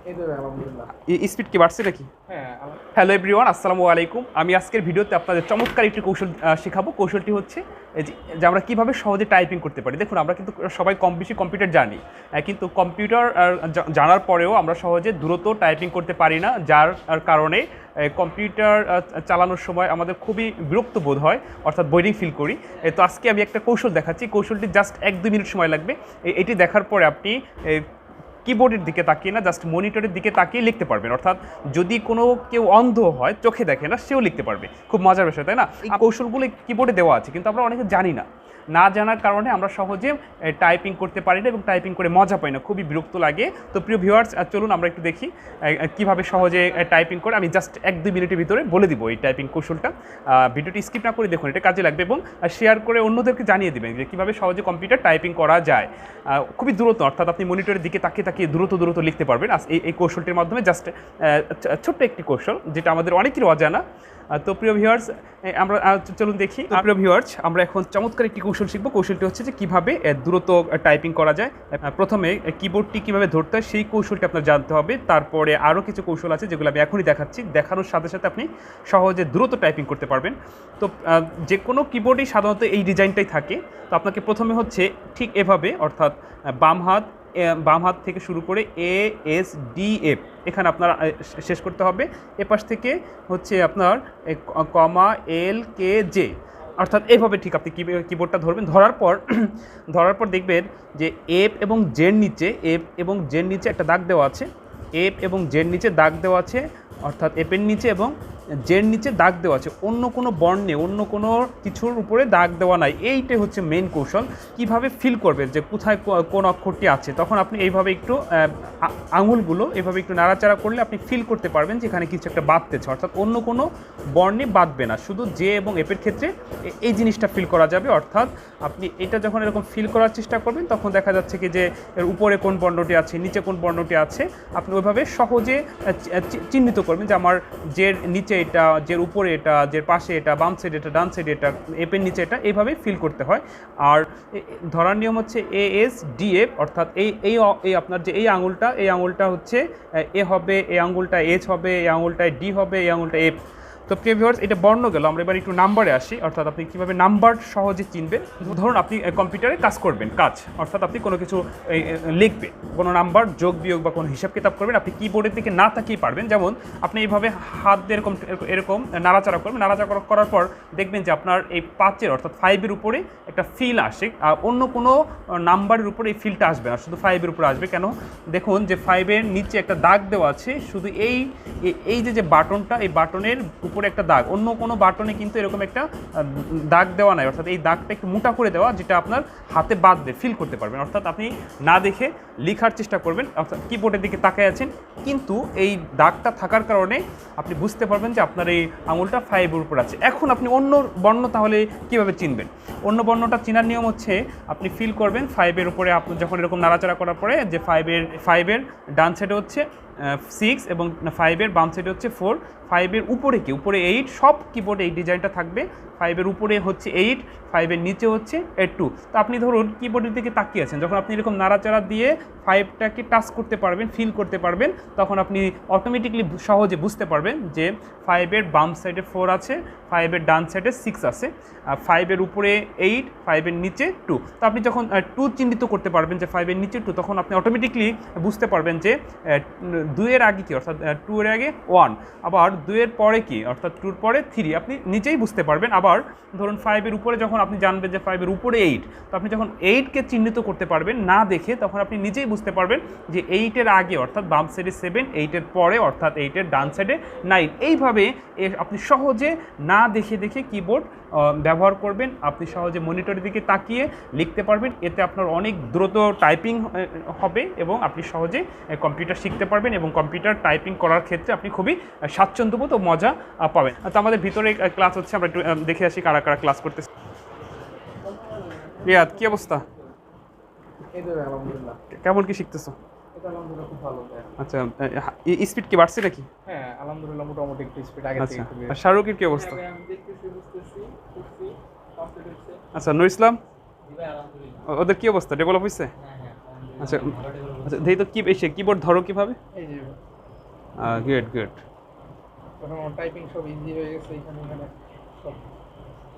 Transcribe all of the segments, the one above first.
Speed কি বাড়ছে নাকি? হ্যালো এভরিওয়ান, আসসালামু আলাইকুম। আমি আজকের ভিডিওতে আপনাদের চমৎকার একটি কৌশল শেখাবো। কৌশলটি হচ্ছে যে আমরা কীভাবে সহজে টাইপিং করতে পারি। দেখুন, আমরা কিন্তু সবাই কম বেশি কম্পিউটার জানি, কিন্তু কম্পিউটার জানার পরেও আমরা সহজে দ্রুত টাইপিং করতে পারি না, যার কারণে কম্পিউটার চালানোর সময় আমাদের খুবই বিরক্ত বোধ হয়, অর্থাৎ বোরিং ফিল করি। তো আজকে আমি একটা কৌশল দেখাচ্ছি। কৌশলটি জাস্ট 1-2 মিনিট সময় লাগবে। এটি দেখার পরে আপনি কিবোর্ডের দিকে তাকিয়ে না, জাস্ট মনিটরের দিকে তাকিয়ে লিখতে পারবেন। অর্থাৎ যদি কোনো কেউ অন্ধ হয়, চোখে দেখে না, সেও লিখতে পারবে। খুব মজার বিষয়, তাই না? এই কৌশলগুলো কিবোর্ডে দেওয়া আছে, কিন্তু আমরা অনেকে জানি না জানার কারণে আমরা সহজে টাইপিং করতে পারি না এবং টাইপিং করে মজা পাই না, খুবই বিরক্ত লাগে। তো প্রিয় ভিউয়ার্স, চলুন আমরা একটু দেখি কীভাবে সহজে টাইপিং করে। আমি জাস্ট 1-2 মিনিটের ভিতরে বলে দিব এই টাইপিং কৌশলটা। ভিডিওটি স্কিপ না করে দেখুন, এটা কাজে লাগবে, এবং শেয়ার করে অন্যদেরকে জানিয়ে দেবেন যে কীভাবে সহজে কম্পিউটার টাইপিং করা যায় খুবই দ্রুত। অর্থাৎ আপনি মনিটরের দিকে তাকিয়ে দ্রুত লিখতে পারবেন এই কৌশলটির মাধ্যমে। জাস্ট ছোট্ট একটি কৌশল, যেটা আমাদের অনেকেরই অজানা। তো প্রিয় ভিউয়ার্স, আমরা চলুন দেখি। প্রিয় ভিউয়ার্স, আমরা এখন চমৎকার একটি কৌশল শিখবো। কৌশলটি হচ্ছে যে কীভাবে দ্রুত টাইপিং করা যায়। প্রথমে কিবোর্ডটি কীভাবে ধরতে হয় সেই কৌশলটি আপনার জানতে হবে। তারপরে আরও কিছু কৌশল আছে যেগুলো আমি এখনই দেখাচ্ছি। দেখানোর সাথে সাথে আপনি সহজে দ্রুত টাইপিং করতে পারবেন। তো যে কোনো কিবোর্ডেই সাধারণত এই ডিজাইনটাই থাকে। তো আপনাকে প্রথমে হচ্ছে ঠিক এভাবে, অর্থাৎ বাম হাত থেকে শুরু করে ASDF এখানে আপনার শেষ করতে হবে। এপাশ থেকে হচ্ছে আপনার কমা LKJ, অর্থাৎ এইভাবে ঠিক আপনি কিবোর্ডটা ধরবেন। ধরার পর দেখবেন যে এফ এবং জের নিচে একটা দাগ দেওয়া আছে। এফ এবং জের নিচে দাগ দেওয়া আছে, অর্থাৎ এপের নিচে এবং জের নিচে দাগ দেওয়া আছে। অন্য কোনো বর্ণে, অন্য কোনো কিছুর উপরে দাগ দেওয়া নাই। এইটাই হচ্ছে মেইন কৌশল। কিভাবে ফিল করবেন যে কোথায় কোন অক্ষরটি আছে, তখন আপনি এইভাবে একটু আঙুলগুলো এভাবে একটু নাড়াচাড়া করলে আপনি ফিল করতে পারবেন যে এখানে কিছু একটা বাঁধতেছে, অর্থাৎ অন্য কোনো বর্ণে বাঁধবে না, শুধু জে এবং এপের ক্ষেত্রে এই জিনিসটা ফিল করা যাবে। অর্থাৎ আপনি এটা যখন এরকম ফিল করার চেষ্টা করবেন, তখন দেখা যাচ্ছে কি যে এর উপরে কোন বর্ণটি আছে, নিচে কোন বর্ণটি আছে, আপনি ওইভাবে সহজে চিহ্নিত করবেন যে আমার জের নিচে এটা, জের উপরে এটা, জের পাশে এটা, বাম সাইড এটা, ডান সাইড এটা, এপের নিচে এটা, এইভাবে ফিল করতে হয়। আর ধরার নিয়ম হচ্ছে ASDF, অর্থাৎ এই আপনার যে এই আঙুলটা হচ্ছে এ হবে, এই আঙুলটা H হবে, এই আঙুলটায় D হবে, এই আঙুলটা F। তো প্রিয় ভিউয়ার্স, এটা বর্ণ গেল। আমরা এবার একটু নাম্বারে আসি, অর্থাৎ আপনি কীভাবে নাম্বার সহজে চিনবেন। ধরুন আপনি কম্পিউটারে কাজ করবেন, অর্থাৎ আপনি কোনো কিছু লিখবেন, কোনো নাম্বার যোগ বিয়োগ বা কোনো হিসাব কিতাব করবেন, আপনি কিবোর্ডের দিকে না তাকিয়ে পারবেন। যেমন আপনি এইভাবে হাত দিয়ে এরকম নাড়াচাড়া করবেন। নাড়াচাড়া করার পর দেখবেন যে আপনার এই 5-এর অর্থাৎ 5-এর উপরে একটা ফিল আসে, আর অন্য কোনো নাম্বারের উপরে এই ফিলটা আসবে না, শুধু 5-এর উপরে আসবে। কেন? দেখুন যে 5-এর নিচে একটা দাগ দেওয়া আছে, শুধু এই যে বাটনটা, এই বাটনের উপরে একটা দাগ, অন্য কোনো বাটনে কিন্তু এরকম একটা দাগ দেওয়া নাই। অর্থাৎ এই দাগটা একটু মোটা করে দেওয়া, যেটা আপনার হাতে বাঁধবে, ফিল করতে পারবেন। অর্থাৎ আপনি না দেখে লেখার চেষ্টা করবেন, অর্থাৎ কিবোর্ডের দিকে তাকায় আছেন, কিন্তু এই দাগটা থাকার কারণে আপনি বুঝতে পারবেন যে আপনার এই আঙুলটা 5-এর উপর আছে। এখন আপনি অন্য বর্ণ তাহলে কিভাবে চিনবেন? অন্য বর্ণটা চেনার নিয়ম হচ্ছে আপনি ফিল করবেন 5-এর উপরে, আপনি যখন এরকম নাড়াচাড়া করার পরে যে 5-এর ডান সাইডে হচ্ছে 6 এবং 5-এর বাম সাইডে হচ্ছে 4, 5-এর উপরে উপরে 8, সব কিবোর্ডে এই ডিজাইনটা থাকবে। 5-এর উপরে হচ্ছে 8, 5-এর নিচে হচ্ছে 2। তো আপনি ধরুন কিবোর্ডের দিকে তাকিয়ে আছেন, যখন আপনি এরকম নাড়াচাড়া দিয়ে 5টাকে টাচ করতে পারবেন, ফিল করতে পারবেন, তখন আপনি অটোমেটিকলি সহজে বুঝতে পারবেন যে 5-এর বাম সাইডে 4 আছে, 5-এর ডান সাইডে 6 আছে, 5-এর উপরে 8, 5-এর নিচে 2। তো আপনি যখন 2 চিহ্নিত করতে পারবেন যে 5-এর নিচে 2, তখন আপনি অটোমেটিকলি বুঝতে পারবেন যে 2-এর আগে কি, অর্থাৎ 2-এর আগে 1, আবার 2-এর পরে কি, অর্থাৎ 2-এর পরে 3। আপনি নিজেই বুঝতে পারবেন। আবার ধরুন 5-এর উপরে যখন আপনি জানবেন যে 5-এর উপরে 8, তো আপনি যখন 8কে চিহ্নিত করতে পারবেন না দেখে, তখন আপনি নিজেই বুঝতে পারবেন যে 8-এর আগে, অর্থাৎ বাম সাইডে 7, 8-এর পরে, অর্থাৎ 8-এর ডান সাইডে 9। এইভাবে আপনি সহজে না দেখে কিবোর্ড ব্যবহার করবেন, আপনি সহজে মনিটরের দিকে তাকিয়ে লিখতে পারবেন। এতে আপনার অনেক দ্রুত টাইপিং হবে এবং আপনি সহজে কম্পিউটার শিখতে পারবেন, এবং কম্পিউটার টাইপিং করার ক্ষেত্রে আপনি খুবই স্বাচ্ছন্দ্যবোধ ও মজা পাবেন। তো আমাদের ভিতরে ক্লাস হচ্ছে, আমরা একটু দেখে আসি কারা কারা ক্লাস করতেছে। রিয়াদ, কি অবস্থা? কেমন কি শিখতেছো? আচ্ছা, স্পিড কি বাড়ছে নাকি? হ্যাঁ, আলহামদুলিল্লাহ মোটামুটি একটু স্পিড আগে থেকে খুবই। আর শাহরুখের কি অবস্থা? আমি দেখতেছি, বুঝতেছি, কমপ্লিট হচ্ছে। আচ্ছা, নুর ইসলাম, জি ভাই, আলহামদুলিল্লাহ। ওদের কি অবস্থা? ডেভেলপ হয়েছে? হ্যাঁ, আচ্ছা, আচ্ছা দেখি তো কি এসে কিবোর্ড ধরো কিভাবে? এই যে গুড গুড। এখন টাইপিং সব ইজি হয়ে গেছে, এখানে এখানে সব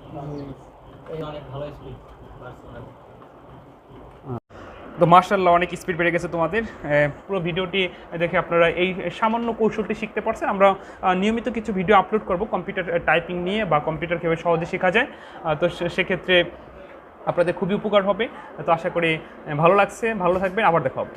easy হয়ে গেছে। এই অনেক ভালো স্পিড পার্সোনাল। তো মার্শাল্লাহ অনেক স্পিড বেড়ে গেছে তোমাদের। পুরো ভিডিওটি দেখে আপনারা এই সামান্য কৌশলটি শিখতে পারছেন। আমরা নিয়মিত কিছু ভিডিও আপলোড করব কম্পিউটার টাইপিং নিয়ে বা কম্পিউটার কীভাবে সহজে শেখা যায়। তো সেক্ষেত্রে আপনাদের খুবই উপকার হবে। তো আশা করি ভালো লাগছে, ভালো থাকবেন, আবার দেখা হবে।